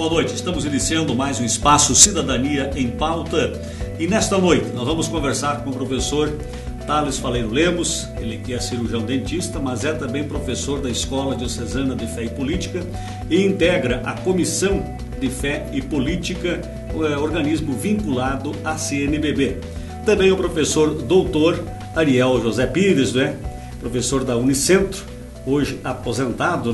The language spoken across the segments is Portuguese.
boa noite. Estamos iniciando mais um espaço Cidadania em Pauta e nesta noite nós vamos conversar com o professor Thales Faleiro Lemos, ele que é cirurgião dentista, mas é também professor da Escola Diocesana de Fé e Política e integra a Comissão de Fé e Política, organismo vinculado à CNBB. Também o professor doutor Ariel José Pires, professor da Unicentro, hoje aposentado,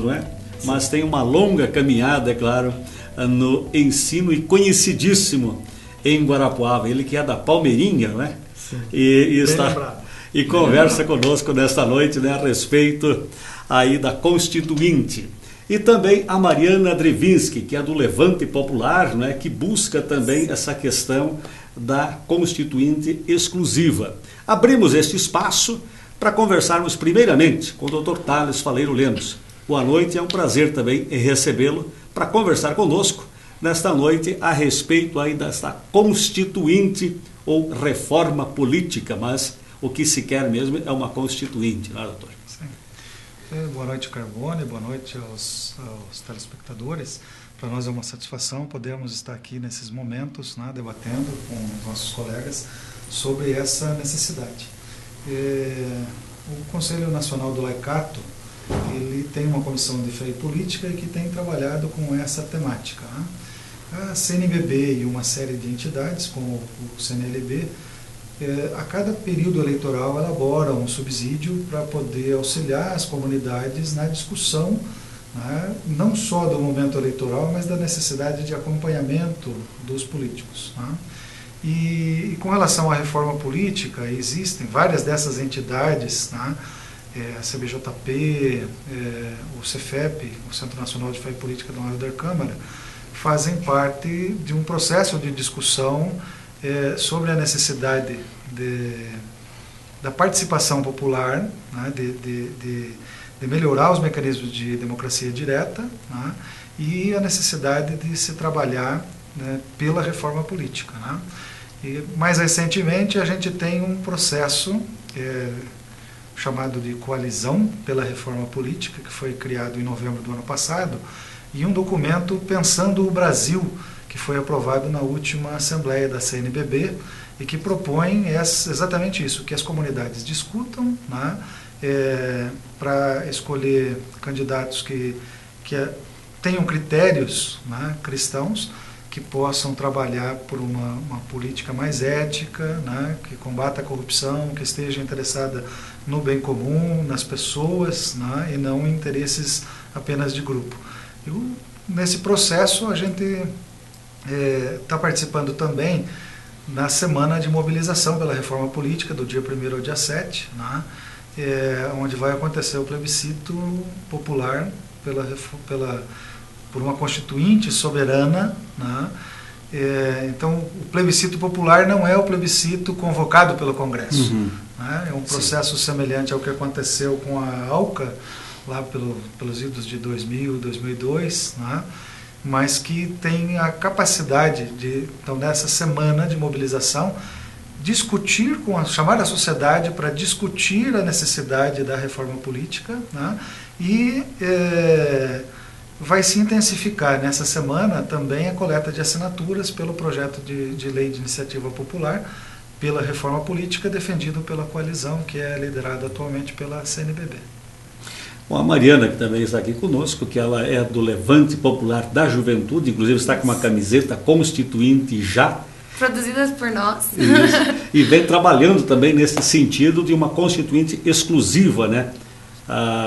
mas tem uma longa caminhada, é claro, no ensino e conhecidíssimo em Guarapuava. Ele que é da Palmeirinha, Sim. E conversa conosco nesta noite, a respeito aí da Constituinte. E também a Mariana Drevinski, que é do Levante Popular, que busca também essa questão da Constituinte exclusiva. Abrimos este espaço para conversarmos primeiramente com o Dr. Thales Faleiro Lemos. Boa noite, é um prazer também recebê-lo para conversar conosco nesta noite a respeito aí desta Constituinte ou reforma política, mas o que se quer mesmo é uma Constituinte, não é, doutor? Sim. Boa noite, Carbone, boa noite aos telespectadores. Para nós é uma satisfação podermos estar aqui nesses momentos, debatendo com os nossos colegas sobre essa necessidade. O Conselho Nacional do Laicato, ele tem uma comissão de fé e política e que tem trabalhado com essa temática. A CNBB e uma série de entidades, como o CNLB, a cada período eleitoral elabora um subsídio para poder auxiliar as comunidades na discussão, não só do momento eleitoral, mas da necessidade de acompanhamento dos políticos. E com relação à reforma política, existem várias dessas entidades, a CBJP, o CEFEP, o Centro Nacional de Fé e Política da Honra da Câmara, fazem parte de um processo de discussão sobre a necessidade da participação popular, de melhorar os mecanismos de democracia direta, e a necessidade de se trabalhar pela reforma política. E mais recentemente a gente tem um processo chamado de Coalizão pela Reforma Política, que foi criado em novembro do ano passado, e um documento Pensando o Brasil, que foi aprovado na última Assembleia da CNBB, e que propõe exatamente isso, que as comunidades discutam, para escolher candidatos que tenham critérios cristãos, que possam trabalhar por uma política mais ética, que combata a corrupção, que esteja interessada no bem comum, nas pessoas, e não em interesses apenas de grupo. Nesse processo a gente está participando também na semana de mobilização pela reforma política, do dia 1º ao dia 7, onde vai acontecer o plebiscito popular por uma Constituinte soberana. Então, o plebiscito popular não é o plebiscito convocado pelo Congresso. É um processo semelhante ao que aconteceu com a ALCA, lá pelos idos de 2000 e 2002, mas que tem a capacidade de, então, nessa semana de mobilização, chamar a sociedade para discutir a necessidade da reforma política, e vai se intensificar nessa semana também a coleta de assinaturas pelo projeto de lei de iniciativa popular pela reforma política defendido pela coalizão, que é liderada atualmente pela CNBB. Bom, a Mariana, que também está aqui conosco, que ela é do Levante Popular da Juventude, inclusive está com uma camiseta Constituinte já. Produzidas por nós. Isso. E vem trabalhando também nesse sentido de uma Constituinte exclusiva,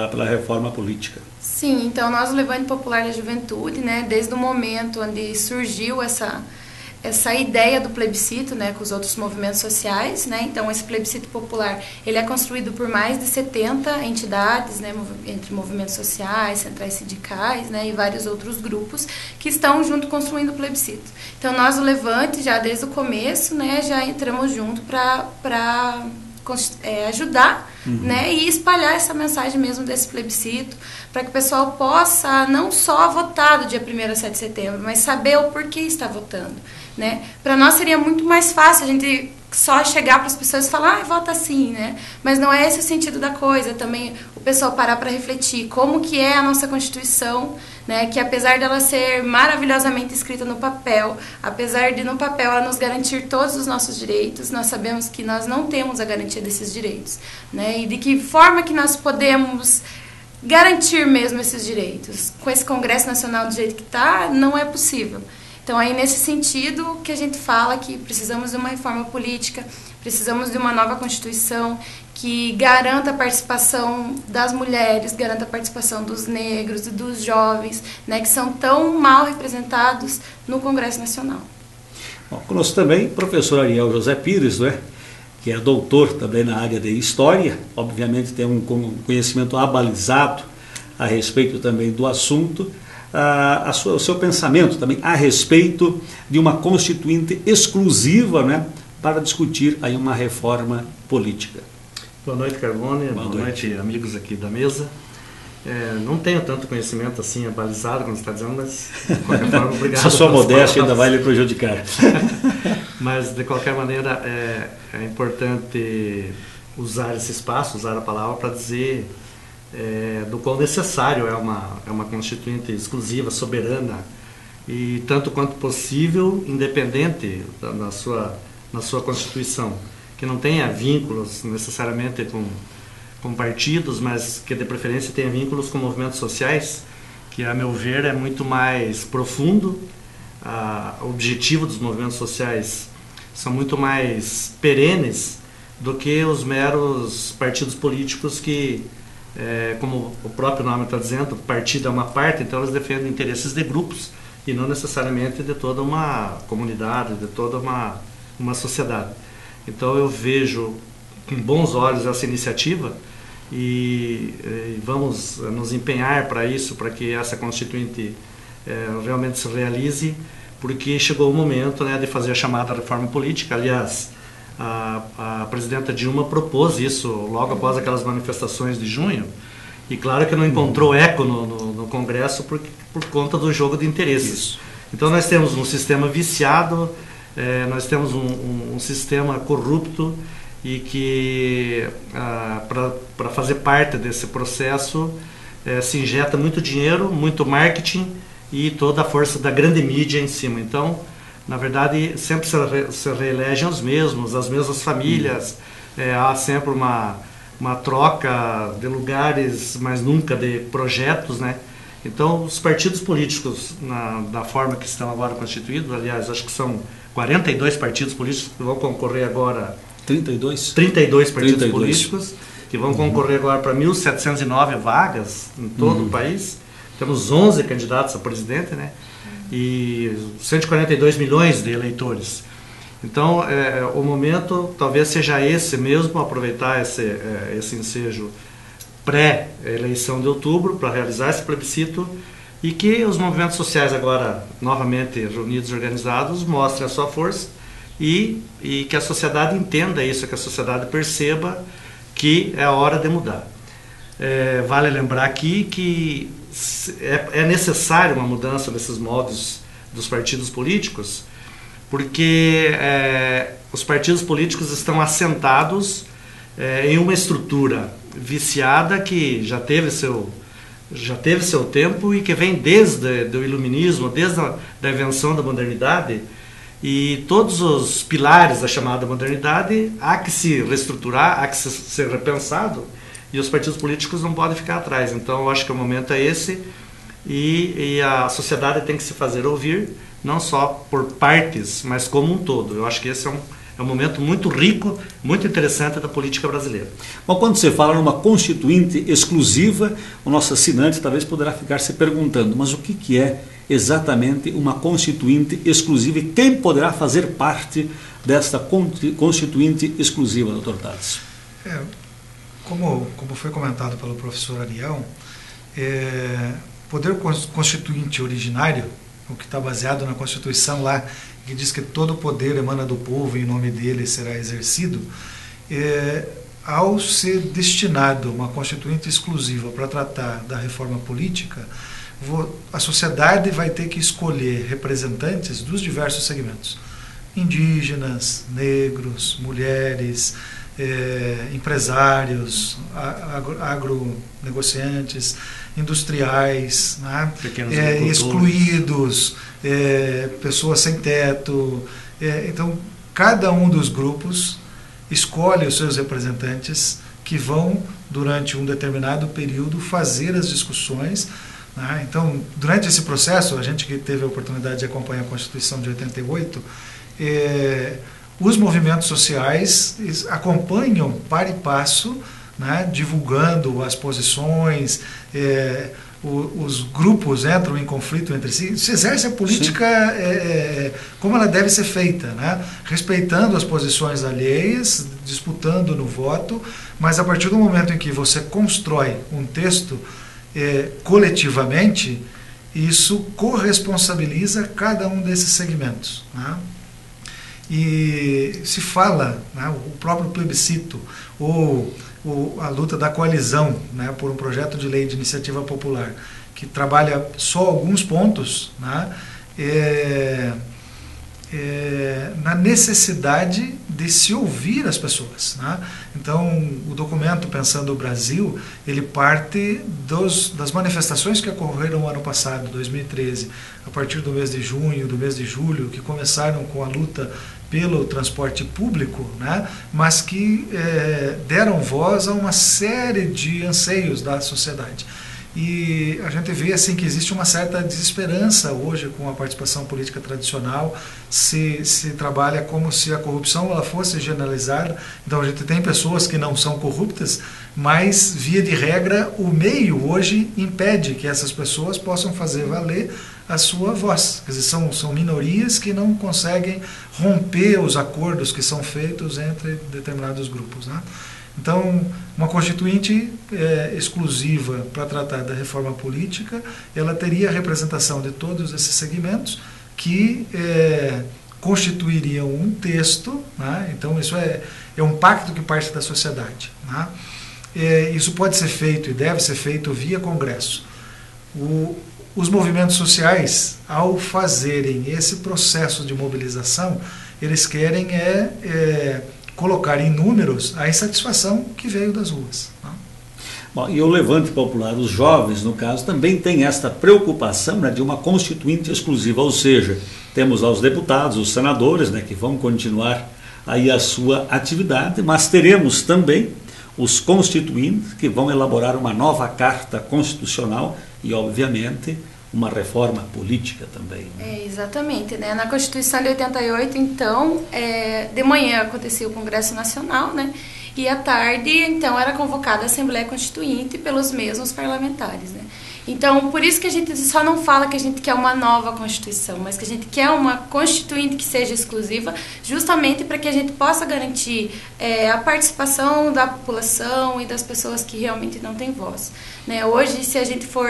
pela reforma política. Sim, então nós, o Levante Popular da Juventude, desde o momento onde surgiu essa ideia do plebiscito, com os outros movimentos sociais, então esse plebiscito popular, ele é construído por mais de 70 entidades, entre movimentos sociais, centrais sindicais, e vários outros grupos que estão junto construindo o plebiscito. Então nós, o Levante, já desde o começo, já entramos junto para ajudar, e espalhar essa mensagem mesmo desse plebiscito, para que o pessoal possa não só votar do dia 1º a 7 de setembro, mas saber o porquê está votando. Para nós seria muito mais fácil a gente só chegar para as pessoas e falar, vota assim, né? Mas não é esse o sentido da coisa. Também o pessoal parar para refletir como que é a nossa Constituição, né? Que apesar dela ser maravilhosamente escrita no papel, apesar de no papel ela nos garantir todos os nossos direitos, nós sabemos que nós não temos a garantia desses direitos, né? E de que forma que nós podemos garantir mesmo esses direitos? Com esse Congresso Nacional do jeito que está, não é possível. Então, aí, nesse sentido, que a gente fala que precisamos de uma reforma política, precisamos de uma nova Constituição que garanta a participação das mulheres, garanta a participação dos negros e dos jovens, né, que são tão mal representados no Congresso Nacional. Bom, conosco também o professor Ariel José Pires, não é? Que é doutor também na área de História, obviamente tem um conhecimento abalizado a respeito também do assunto. O seu pensamento também a respeito de uma constituinte exclusiva, né, para discutir aí uma reforma política. Boa noite, Carbone. Boa noite, amigos aqui da mesa. Não tenho tanto conhecimento assim abalizado, como você está dizendo, mas de qualquer forma, obrigado. A sua modéstia ainda vai lhe prejudicar. Mas, de qualquer maneira, é importante usar esse espaço, usar a palavra para dizer do quão necessário é uma constituinte exclusiva, soberana e tanto quanto possível independente na sua Constituição, que não tenha vínculos necessariamente com partidos, mas que de preferência tenha vínculos com movimentos sociais, que a meu ver é muito mais profundo. O objetivo dos movimentos sociais são muito mais perenes do que os meros partidos políticos que, como o próprio nome está dizendo, partido é uma parte, então eles defendem interesses de grupos e não necessariamente de toda uma comunidade, de toda uma sociedade. Então eu vejo com bons olhos essa iniciativa e vamos nos empenhar para isso, para que essa Constituinte realmente se realize, porque chegou o momento, né, de fazer a chamada reforma política. Aliás, a presidenta Dilma propôs isso logo após aquelas manifestações de junho, e claro que não encontrou eco no Congresso por conta do jogo de interesses. Isso. Então nós temos um sistema viciado, nós temos um sistema corrupto, e que para fazer parte desse processo se injeta muito dinheiro, muito marketing e toda a força da grande mídia em cima. Então, na verdade, sempre se reelegem os mesmos, as mesmas famílias, há sempre uma troca de lugares, mas nunca de projetos, né? Então, os partidos políticos, da forma que estão agora constituídos, aliás, acho que são 42 partidos políticos que vão concorrer agora. 32 partidos políticos que vão concorrer agora para 1.709 vagas em todo o país. Temos 11 candidatos a presidente, né? E 142 milhões de eleitores. Então, o momento talvez seja esse mesmo, aproveitar esse ensejo pré-eleição de outubro para realizar esse plebiscito, e que os movimentos sociais agora, novamente reunidos e organizados, mostrem a sua força e que a sociedade entenda isso, que a sociedade perceba que é a hora de mudar. Vale lembrar aqui que é necessária uma mudança desses modos dos partidos políticos, porque os partidos políticos estão assentados em uma estrutura viciada que já teve seu tempo e que vem desde o iluminismo, desde a invenção da modernidade, e todos os pilares da chamada modernidade há que se reestruturar, há que ser repensado, e os partidos políticos não podem ficar atrás. Então eu acho que o momento é esse, e a sociedade tem que se fazer ouvir, não só por partes, mas como um todo. Eu acho que esse é um momento muito rico, muito interessante da política brasileira. Bom, quando você fala numa constituinte exclusiva, o nosso assinante talvez poderá ficar se perguntando, mas o que é exatamente uma constituinte exclusiva e quem poderá fazer parte desta constituinte exclusiva, doutor Tales? Como foi comentado pelo professor Ariel, poder constituinte originário, o que está baseado na Constituição lá, que diz que todo o poder emana do povo e em nome dele será exercido, ao ser destinado uma constituinte exclusiva para tratar da reforma política, a sociedade vai ter que escolher representantes dos diversos segmentos. indígenas, negros, mulheres, empresários, agronegociantes, industriais, né? Excluídos, pessoas sem teto. Então, cada um dos grupos escolhe os seus representantes que vão, durante um determinado período, fazer as discussões. Né? Então, durante esse processo, a gente que teve a oportunidade de acompanhar a Constituição de 88, os movimentos sociais acompanham para e passo, né, divulgando as posições, os grupos entram em conflito entre si, se exerce a política como ela deve ser feita, né, respeitando as posições alheias, disputando no voto, mas a partir do momento em que você constrói um texto coletivamente, isso corresponsabiliza cada um desses segmentos, né? E se fala, né, o próprio plebiscito ou a luta da coalizão, né, por um projeto de lei de iniciativa popular que trabalha só alguns pontos, né, na necessidade de se ouvir as pessoas, né? Então, o documento Pensando o Brasil, ele parte das manifestações que ocorreram no ano passado, 2013, a partir do mês de junho, do mês de julho, que começaram com a luta pelo transporte público, né? Mas que deram voz a uma série de anseios da sociedade. E a gente vê assim que existe uma certa desesperança hoje com a participação política tradicional, se trabalha como se a corrupção ela fosse generalizada. Então a gente tem pessoas que não são corruptas, mas via de regra o meio hoje impede que essas pessoas possam fazer valer a sua voz. Quer dizer, são minorias que não conseguem romper os acordos que são feitos entre determinados grupos, né? Então, uma constituinte exclusiva para tratar da reforma política, ela teria a representação de todos esses segmentos que constituiriam um texto, né? Então isso é um pacto que parte da sociedade, né? Isso pode ser feito e deve ser feito via Congresso. Os movimentos sociais, ao fazerem esse processo de mobilização, eles querem colocar em números a insatisfação que veio das ruas. Bom, e o Levante Popular, os jovens, no caso, também tem esta preocupação, né, de uma constituinte exclusiva, ou seja, temos lá os deputados, os senadores, né, que vão continuar aí a sua atividade, mas teremos também os constituintes que vão elaborar uma nova carta constitucional e, obviamente, uma reforma política também. Né? Exatamente. Né? Na Constituição de 88, então, de manhã acontecia o Congresso Nacional, né? E à tarde, então, era convocada a Assembleia Constituinte pelos mesmos parlamentares. Né? Então, por isso que a gente só não fala que a gente quer uma nova Constituição, mas que a gente quer uma Constituinte que seja exclusiva, justamente para que a gente possa garantir a participação da população e das pessoas que realmente não têm voz. Né? Hoje, se a gente for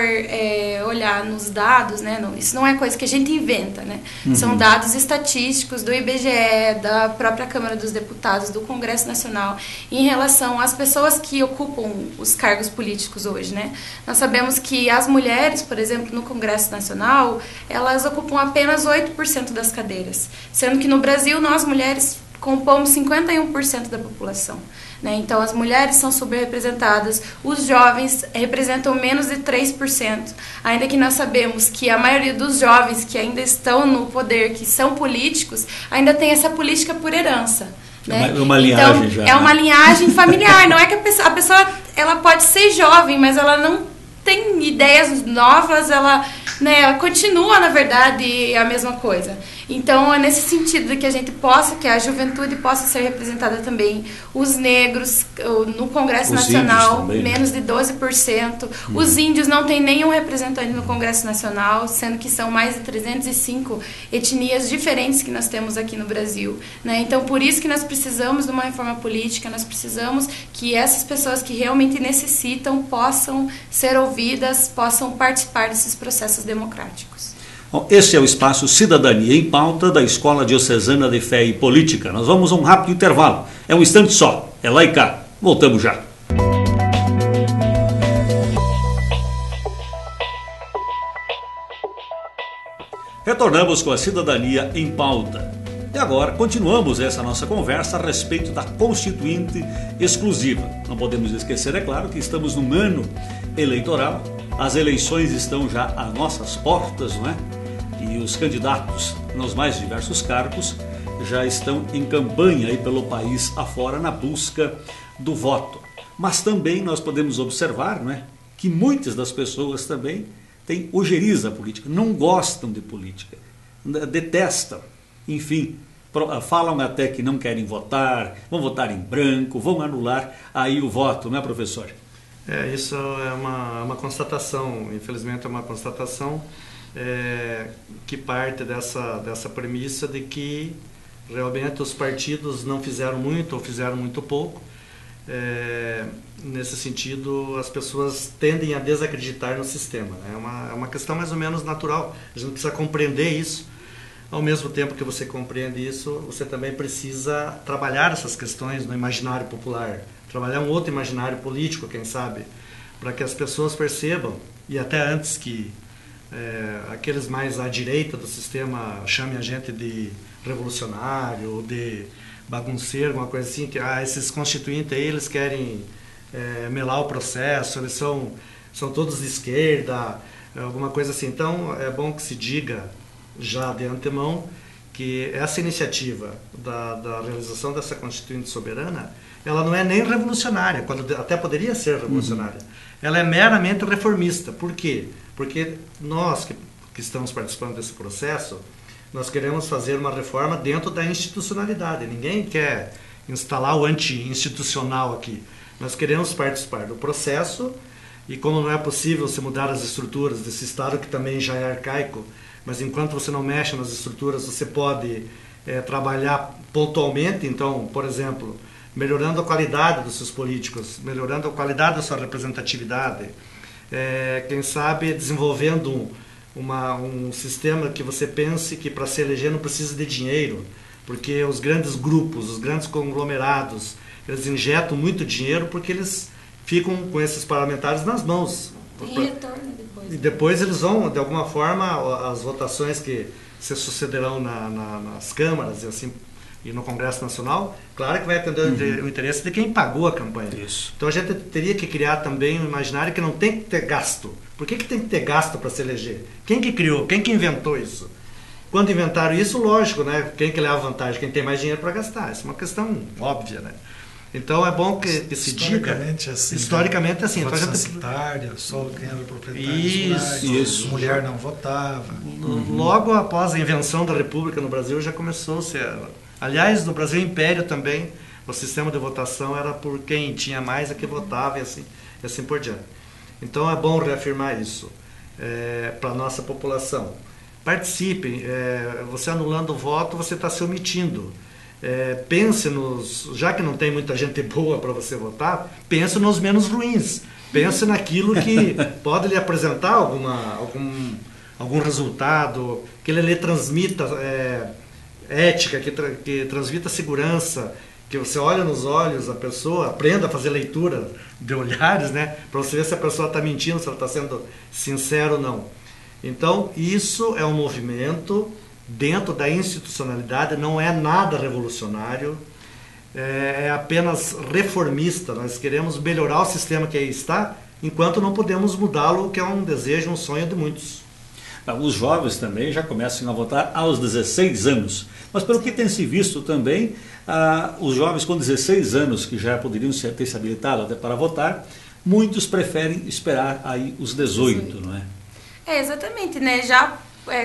olhar nos dados, né, isso não é coisa que a gente inventa, né? Uhum. São dados estatísticos do IBGE, da própria Câmara dos Deputados, do Congresso Nacional, em relação às pessoas que ocupam os cargos políticos hoje. Né? Nós sabemos que as mulheres, por exemplo, no Congresso Nacional, elas ocupam apenas 8% das cadeiras, sendo que no Brasil nós mulheres compomos 51% da população. Né? Então, as mulheres são subrepresentadas, os jovens representam menos de 3%, ainda que nós sabemos que a maioria dos jovens que ainda estão no poder, que são políticos, ainda tem essa política por herança. Né? É uma linhagem então, já. É uma linhagem familiar, não é que a pessoa ela pode ser jovem, mas ela não tem ideias novas, ela continua, na verdade, a mesma coisa. Então, é nesse sentido de que a gente possa, que a juventude possa ser representada também, os negros no Congresso Nacional, também, menos de 12%. Os índios não tem nenhum representante no Congresso Nacional, sendo que são mais de 305 etnias diferentes que nós temos aqui no Brasil. Né? Então, por isso que nós precisamos de uma reforma política, nós precisamos que essas pessoas que realmente necessitam possam ser ouvidas, possam participar desses processos democráticos. Bom, esse é o espaço Cidadania em Pauta da Escola Diocesana de Fé e Política. Nós vamos a um rápido intervalo. É um instante só. É lá e cá. Voltamos já. Retornamos com a Cidadania em Pauta. E agora continuamos essa nossa conversa a respeito da Constituinte Exclusiva. Não podemos esquecer, é claro, que estamos num ano eleitoral, as eleições estão já às nossas portas, não é? E os candidatos nos mais diversos cargos já estão em campanha aí pelo país afora na busca do voto. Mas também nós podemos observar, não é, que muitas das pessoas também têm ojeriza política, não gostam de política, detestam, enfim, falam até que não querem votar, vão votar em branco, vão anular aí o voto, não é, professor? Isso é uma constatação, infelizmente é uma constatação que parte dessa premissa de que realmente os partidos não fizeram muito ou fizeram muito pouco. Nesse sentido, as pessoas tendem a desacreditar no sistema, né? É uma questão mais ou menos natural, a gente precisa compreender isso. Ao mesmo tempo que você compreende isso, você também precisa trabalhar essas questões no imaginário popular, trabalhar um outro imaginário político, quem sabe, para que as pessoas percebam, e até antes que aqueles mais à direita do sistema chamem a gente de revolucionário ou de bagunceiro, alguma coisa assim, que esses constituintes aí, eles querem melar o processo, eles são todos de esquerda, alguma coisa assim. Então é bom que se diga já de antemão que essa iniciativa da realização dessa Constituinte Soberana, ela não é nem revolucionária, quando até poderia ser revolucionária. Ela é meramente reformista. Por quê? Porque nós que estamos participando desse processo, nós queremos fazer uma reforma dentro da institucionalidade. Ninguém quer instalar o anti-institucional aqui. Nós queremos participar do processo e, como não é possível se mudar as estruturas desse Estado, que também já é arcaico, mas enquanto você não mexe nas estruturas, você pode trabalhar pontualmente. Então, por exemplo, melhorando a qualidade dos seus políticos, melhorando a qualidade da sua representatividade, quem sabe desenvolvendo um sistema que você pense que para se eleger não precisa de dinheiro, porque os grandes grupos, os grandes conglomerados, eles injetam muito dinheiro porque eles ficam com esses parlamentares nas mãos. Tem retorno depois. E depois eles vão, de alguma forma, as votações que se sucederão nas câmaras e assim e no Congresso Nacional, claro que vai atender o interesse de quem pagou a campanha. Isso. Então a gente teria que criar também um imaginário que não tem que ter gasto. Por que tem que ter gasto para se eleger? Quem que criou? Quem que inventou isso? Quando inventaram isso, lógico, né? Quem que leva vantagem? Quem tem mais dinheiro para gastar. Isso é uma questão óbvia, né? Então é bom que se diga... Historicamente assim. Voto censitário, só quem era proprietário isso. Mulher não votava. Logo após a invenção da República no Brasil, já começou a ser... Aliás, no Brasil Império também, o sistema de votação era por quem tinha mais é que votava e assim por diante. Então é bom reafirmar isso para a nossa população. Participem, você anulando o voto, você está se omitindo. Pense já que não tem muita gente boa para você votar, pense nos menos ruins. Pense naquilo que pode lhe apresentar algum resultado, que ele lhe transmita ética, que transmita segurança, que você olha nos olhos da pessoa, aprenda a fazer leitura de olhares, né, para você ver se a pessoa está mentindo, se ela está sendo sincera ou não. Então, isso é um movimento dentro da institucionalidade, não é nada revolucionário, é apenas reformista. Nós queremos melhorar o sistema que aí está, enquanto não podemos mudá-lo, que é um desejo, um sonho de muitos. Os jovens também já começam a votar aos 16 anos. Mas pelo que tem se visto também, os jovens com 16 anos, que já poderiam ter se habilitado até para votar, muitos preferem esperar aí os 18, não é? Exatamente, né? Já,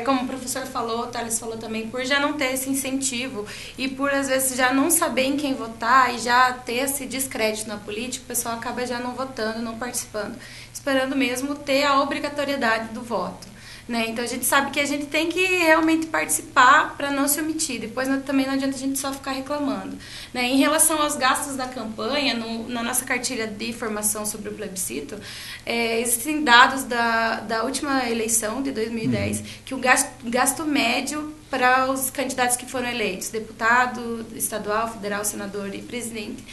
como o professor falou, o Thales falou também, por já não ter esse incentivo e por às vezes já não saber em quem votar e já ter esse descrédito na política, o pessoal acaba já não votando, não participando, esperando mesmo ter a obrigatoriedade do voto. Né? Então a gente sabe que a gente tem que realmente participar para não se omitir. Depois também não adianta a gente só ficar reclamando. Né? Em relação aos gastos da campanha, na nossa cartilha de informação sobre o plebiscito, existem dados da última eleição de 2010, que o gasto médio para os candidatos que foram eleitos, deputado, estadual, federal, senador e presidente,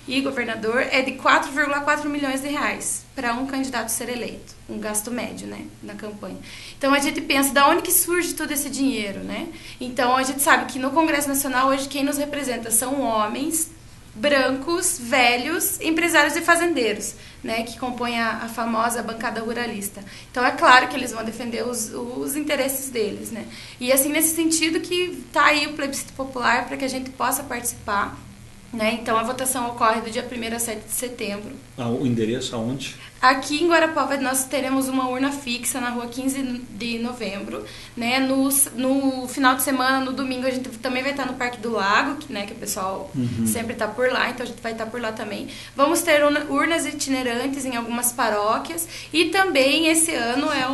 e governador é de 4,4 milhões de reais para um candidato ser eleito, um gasto médio, né, na campanha. Então a gente pensa, da onde que surge todo esse dinheiro, né? Então a gente sabe que no Congresso Nacional hoje quem nos representa são homens brancos, velhos, empresários e fazendeiros, né, que compõem a famosa bancada ruralista. Então é claro que eles vão defender os interesses deles, né? E assim, nesse sentido que está aí o plebiscito popular para que a gente possa participar, né? Então a votação ocorre do dia 1º a 7 de setembro. O endereço aonde? Aqui em Guarapuava nós teremos uma urna fixa na rua 15 de novembro, né? No final de semana, no domingo, a gente também vai estar no Parque do Lago, que o pessoal sempre está por lá, então a gente vai estar por lá também. Vamos ter urnas itinerantes em algumas paróquias e também esse ano é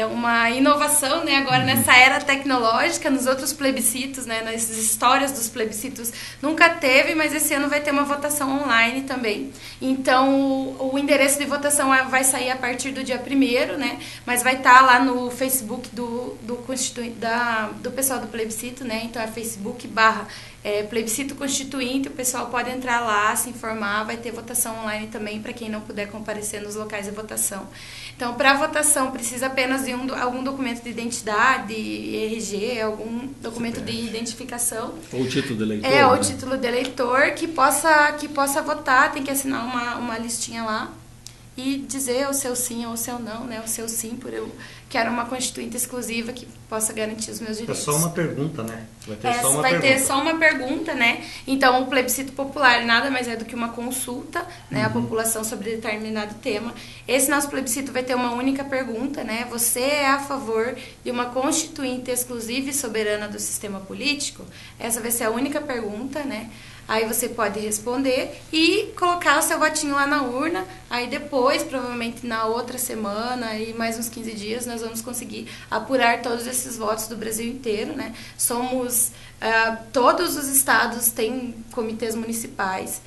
uma inovação, né, agora nessa era tecnológica, nos outros plebiscitos, né, nas histórias dos plebiscitos nunca teve, mas esse ano vai ter uma votação online também. Então, o endereço de votação vai sair a partir do dia 1º, né, mas vai estar lá no Facebook do pessoal do plebiscito, né, então é Facebook/plebiscito constituinte, o pessoal pode entrar lá, se informar, vai ter votação online também para quem não puder comparecer nos locais de votação. Então, para a votação, precisa apenas de algum documento de identidade, RG, algum documento de identificação. Ou título de eleitor. O título de eleitor que possa votar, tem que assinar uma listinha lá e dizer o seu sim ou o seu não, né? O seu sim, por eu quero uma constituinte exclusiva que possa garantir os meus direitos. É só uma pergunta, né? Vai ter só uma pergunta, né? Então, o plebiscito popular nada mais é do que uma consulta, né? A população sobre determinado tema. Esse nosso plebiscito vai ter uma única pergunta, né? Você é a favor de uma constituinte exclusiva e soberana do sistema político? Essa vai ser a única pergunta, né? Aí você pode responder e colocar o seu votinho lá na urna. Aí depois, provavelmente na outra semana e mais uns 15 dias, nós vamos conseguir apurar todos esses votos do Brasil inteiro, né? Todos os estados têm comitês municipais.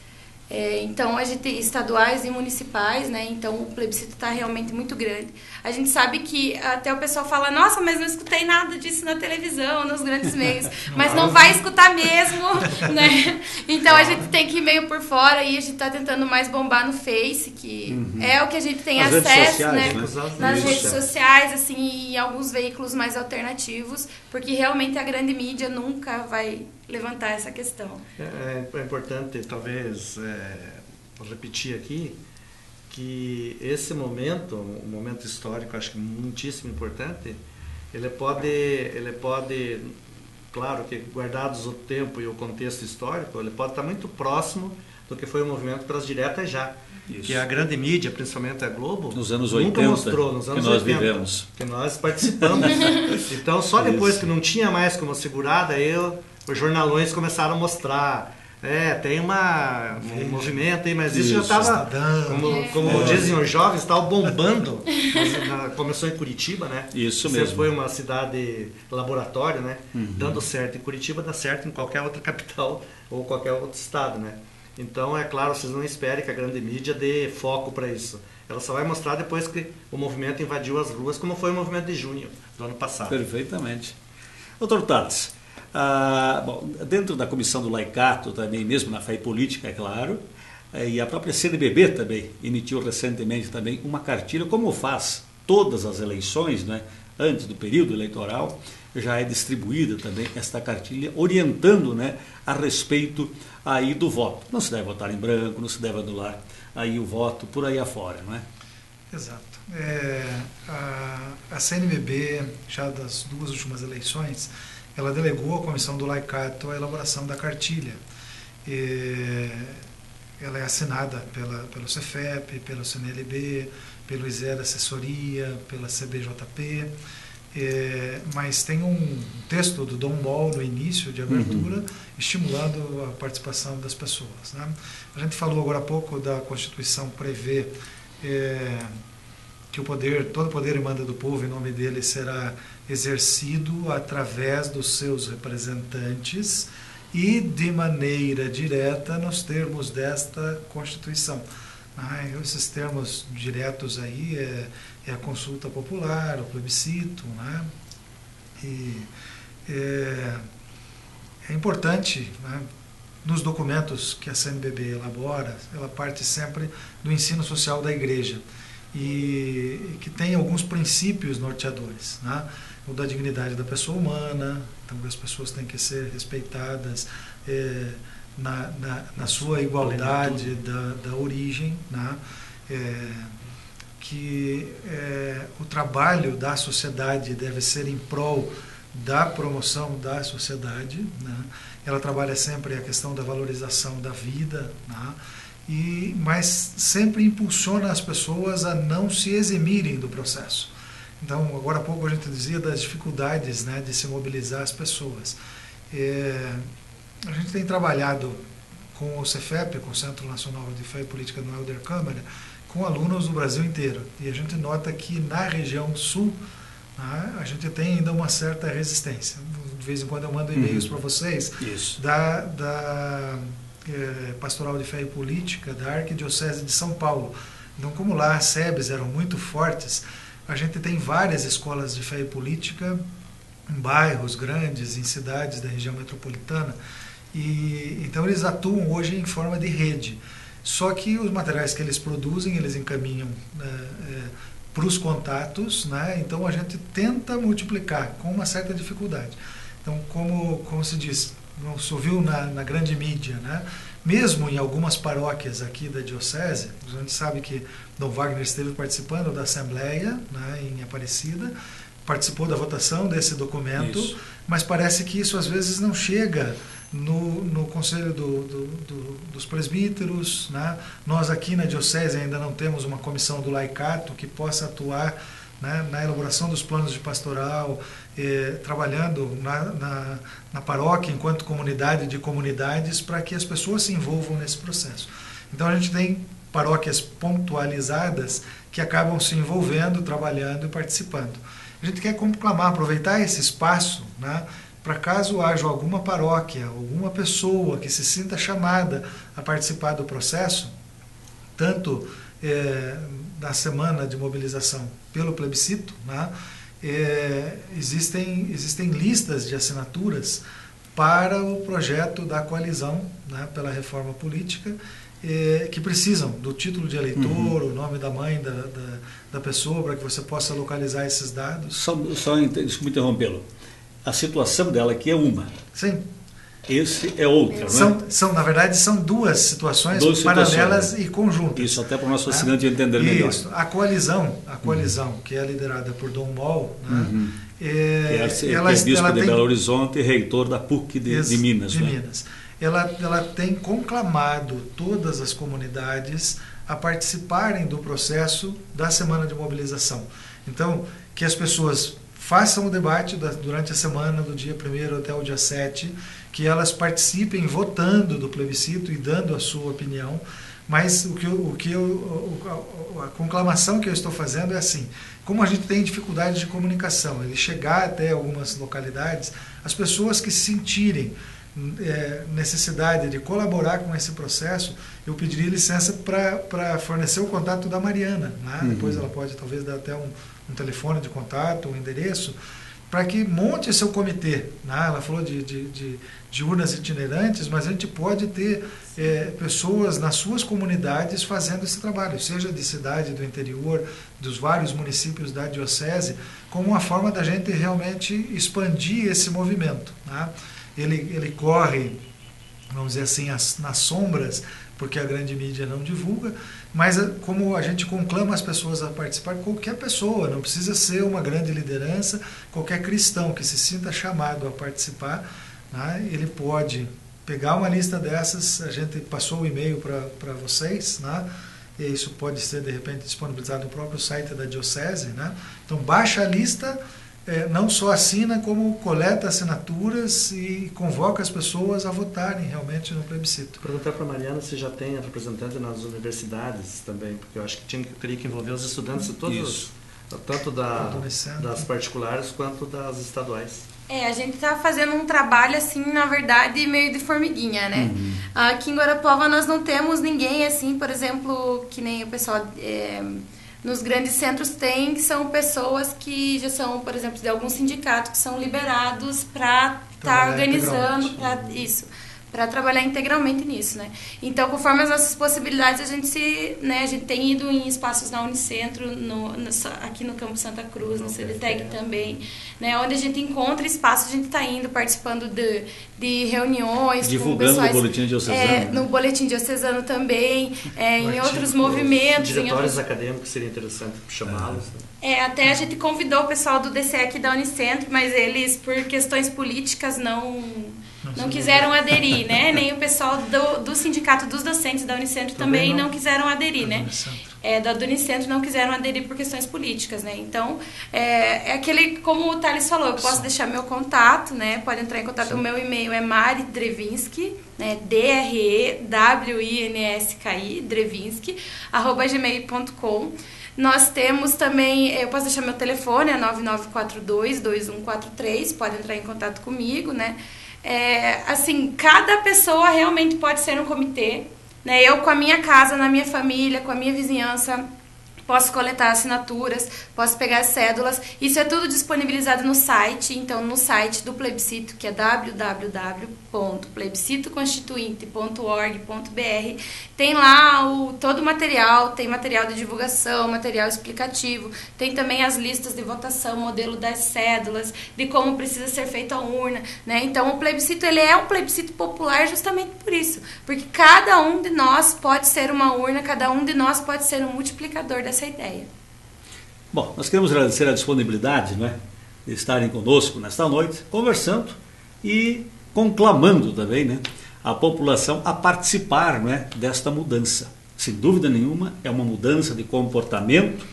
Então, a gente estaduais e municipais, né? Então, o plebiscito está realmente muito grande. A gente sabe que até o pessoal fala, nossa, mas não escutei nada disso na televisão, nos grandes meios. Mas não vai escutar mesmo, né? Então, a gente tem que ir meio por fora e a gente está tentando mais bombar no Face, que é o que a gente tem acesso, né? Nas redes sociais, assim, e em alguns veículos mais alternativos, porque realmente a grande mídia nunca vai levantar essa questão. É importante, talvez, vou repetir aqui, que esse momento, um momento histórico, acho que muitíssimo importante, ele pode, claro que guardados o tempo e o contexto histórico, ele pode estar muito próximo do que foi o movimento pelas diretas já. Isso. Que a grande mídia, principalmente a Globo, nos anos nunca 80, mostrou, nos anos que nós 80, vivemos. Que nós participamos. Então, só depois que não tinha mais como segurar, daí os jornalões começaram a mostrar. Tem um movimento aí, mas isso já estava, como dizem os jovens, estava bombando. Começou em Curitiba, né? Isso Sempre mesmo. foi uma cidade laboratório, né? Dando certo em Curitiba, dá certo em qualquer outra capital ou qualquer outro estado, né? Então, é claro, vocês não esperem que a grande mídia dê foco para isso. Ela só vai mostrar depois que o movimento invadiu as ruas, como foi o movimento de junho do ano passado. Perfeitamente. Doutor Thales, dentro da Comissão do Laicato, também mesmo na Fé e Política, é claro, e a própria CNBB também emitiu recentemente também uma cartilha, como faz todas as eleições, né, antes do período eleitoral, já é distribuída também esta cartilha, orientando, né, a respeito aí do voto. Não se deve votar em branco, não se deve anular aí o voto por aí afora, não é? Exato. A CNBB, já das duas últimas eleições, ela delegou à Comissão do Laicato a elaboração da cartilha. Ela é assinada pelo Cefep, pelo CNLB, pelo ISE da Assessoria, pela CBJP, mas tem um texto do Dom Mol no início de abertura, estimulando a participação das pessoas, né? A gente falou agora há pouco da Constituição prevê que todo poder emana do povo, em nome dele será exercido através dos seus representantes e de maneira direta nos termos desta Constituição. Esses termos diretos aí é a consulta popular, o plebiscito, né? E é importante, né, nos documentos que a CNBB elabora, ela parte sempre do ensino social da igreja e que tem alguns princípios norteadores, né? O da dignidade da pessoa humana, então as pessoas têm que ser respeitadas na sua igualdade da origem, né? Que o trabalho da sociedade deve ser em prol da promoção da sociedade, né? Ela trabalha sempre a questão da valorização da vida, né? Mas sempre impulsiona as pessoas a não se eximirem do processo. Então, agora há pouco a gente dizia das dificuldades, né, de se mobilizar as pessoas. A gente tem trabalhado com o Cefep, com o Centro Nacional de Fé e Política do Helder Câmara, com alunos do Brasil inteiro. E a gente nota que na região sul, né, a gente tem ainda uma certa resistência. De vez em quando eu mando e-mails para vocês da Pastoral de Fé e Política da Arquidiocese de São Paulo. Então, como lá as SEBs eram muito fortes, a gente tem várias escolas de fé e política em bairros grandes, em cidades da região metropolitana, e então eles atuam hoje em forma de rede. Só que os materiais que eles produzem, eles encaminham para os contatos, né? Então a gente tenta multiplicar com uma certa dificuldade. Então, como se diz, não se ouviu na grande mídia, né? Mesmo em algumas paróquias aqui da diocese, a gente sabe que Dom Wagner esteve participando da Assembleia, né, em Aparecida, participou da votação desse documento, mas parece que isso às vezes não chega no Conselho dos Presbíteros, né? Nós aqui na diocese ainda não temos uma comissão do laicato que possa atuar, né, na elaboração dos planos de pastoral, trabalhando na paróquia enquanto comunidade de comunidades para que as pessoas se envolvam nesse processo. Então a gente tem paróquias pontualizadas que acabam se envolvendo, trabalhando e participando. A gente quer conclamar, aproveitar esse espaço, né, para caso haja alguma paróquia, alguma pessoa que se sinta chamada a participar do processo, tanto da semana de mobilização pelo plebiscito, né, existem listas de assinaturas para o projeto da coalizão, né, pela reforma política, que precisam do título de eleitor, o nome da mãe da pessoa, para que você possa localizar esses dados. Desculpe interrompê-lo. A situação dela aqui é uma. Sim. Esse é outra, não é? Na verdade, são duas situações paralelas e conjuntas. Isso, até para o nosso assinante entender melhor. Isso. A coalizão, que é liderada por Dom Moll, né, que é bispo de Belo Horizonte e reitor da PUC de Minas. Minas. Ela tem conclamado todas as comunidades a participarem do processo da semana de mobilização. Então, que as pessoas façam o debate durante a semana, do dia 1º até o dia 7, que elas participem votando do plebiscito e dando a sua opinião, mas a conclamação que eu estou fazendo é assim: como a gente tem dificuldade de comunicação, ele chegar até algumas localidades, as pessoas que se sentirem necessidade de colaborar com esse processo, eu pediria licença para fornecer o contato da Mariana, né? Depois ela pode talvez dar até um telefone de contato, um endereço, para que monte seu comitê, né? Ela falou de urnas itinerantes, mas a gente pode ter pessoas nas suas comunidades fazendo esse trabalho, seja de cidade, do interior, dos vários municípios da diocese, como uma forma da gente realmente expandir esse movimento, né? Ele corre, vamos dizer assim, nas sombras, porque a grande mídia não divulga, mas como a gente conclama as pessoas a participar, qualquer pessoa, não precisa ser uma grande liderança, qualquer cristão que se sinta chamado a participar, né, ele pode pegar uma lista dessas, a gente passou o e-mail para vocês, né, e isso pode ser de repente disponibilizado no próprio site da diocese, né, então baixa a lista, não só assina, como coleta assinaturas e convoca as pessoas a votarem realmente no plebiscito. Perguntar para a Mariana se já tem representante nas universidades também, porque eu acho que teria que envolver os estudantes de todos, tanto das particulares quanto das estaduais. A gente está fazendo um trabalho assim, na verdade, meio de formiguinha, né? Aqui em Guarapuava nós não temos ninguém assim, por exemplo, que nem o pessoal... nos grandes centros tem, que são pessoas que já são, por exemplo, de algum sindicato, que são liberados para estar organizando, para trabalhar integralmente nisso, né? Então, conforme as nossas possibilidades, a gente tem ido em espaços na Unicentro, aqui no Campo Santa Cruz, no CDTEC também, né? Onde a gente encontra espaço, a gente está indo, participando de reuniões, divulgando no Boletim Diocesano. No Boletim Diocesano também, em outros movimentos. Diretórios acadêmicos, seria interessante chamá-los. Até a gente convidou o pessoal do DCEC da Unicentro, mas eles, por questões políticas, não quiseram aderir, né? Nem o pessoal do Sindicato dos Docentes da Unicentro também não quiseram aderir, né? Do Unicentro não quiseram aderir por questões políticas, né? Então, aquele, como o Thales falou, eu posso deixar meu contato, né? Pode entrar em contato. O meu e-mail é maridrevinski, né? DREWINSKI, Drevinski, @gmail.com. Nós temos também, eu posso deixar meu telefone, é 9942-2143, pode entrar em contato comigo, né? Assim, cada pessoa realmente pode ser um comitê, né? Eu, com a minha casa, na minha família, com a minha vizinhança, posso coletar assinaturas, posso pegar as cédulas. Isso é tudo disponibilizado no site. Então, no site do plebiscito, que é www.plebiscitoconstituinte.org.br, tem lá todo o material, tem material de divulgação, material explicativo, tem também as listas de votação, modelo das cédulas, de como precisa ser feita a urna, né? Então, o plebiscito, ele é um plebiscito popular justamente por isso, porque cada um de nós pode ser uma urna, cada um de nós pode ser um multiplicador dessa ideia. Bom, nós queremos agradecer a disponibilidade, né, de estarem conosco nesta noite, conversando e conclamando também, né, a população a participar, né, desta mudança. Sem dúvida nenhuma, é uma mudança de comportamento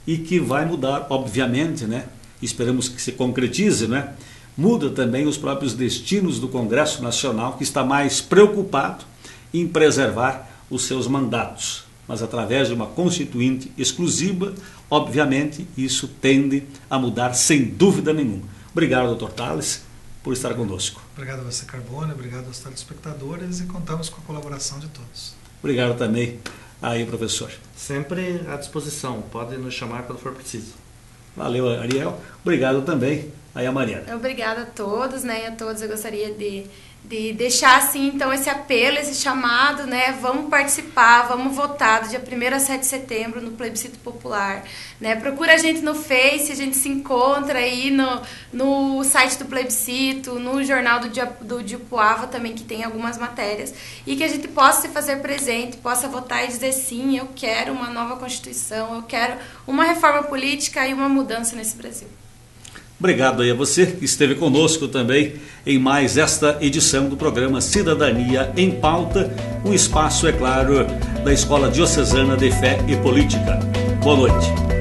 e que vai mudar, obviamente, né, esperamos que se concretize, né, muda também os próprios destinos do Congresso Nacional, que está mais preocupado em preservar os seus mandatos. Mas através de uma constituinte exclusiva, obviamente, isso tende a mudar sem dúvida nenhuma. Obrigado, doutor Thales, por estar conosco. Obrigado a você, Carbone, obrigado aos telespectadores e contamos com a colaboração de todos. Obrigado também aí, professor. Sempre à disposição, pode nos chamar quando for preciso. Valeu, Ariel. Obrigado também aí a Mariana. Obrigada a todos, né, a todos. Eu gostaria de deixar assim, então, esse apelo, esse chamado, né? Vamos participar, vamos votar do dia 1º a 7 de setembro no plebiscito popular, né? Procura a gente no Face, a gente se encontra aí no site do plebiscito, no jornal do Diupuava também, que tem algumas matérias, e que a gente possa se fazer presente, possa votar e dizer sim, eu quero uma nova Constituição, eu quero uma reforma política e uma mudança nesse Brasil. Obrigado aí a você que esteve conosco também em mais esta edição do programa Cidadania em Pauta, um espaço, é claro, da Escola Diocesana de Fé e Política. Boa noite.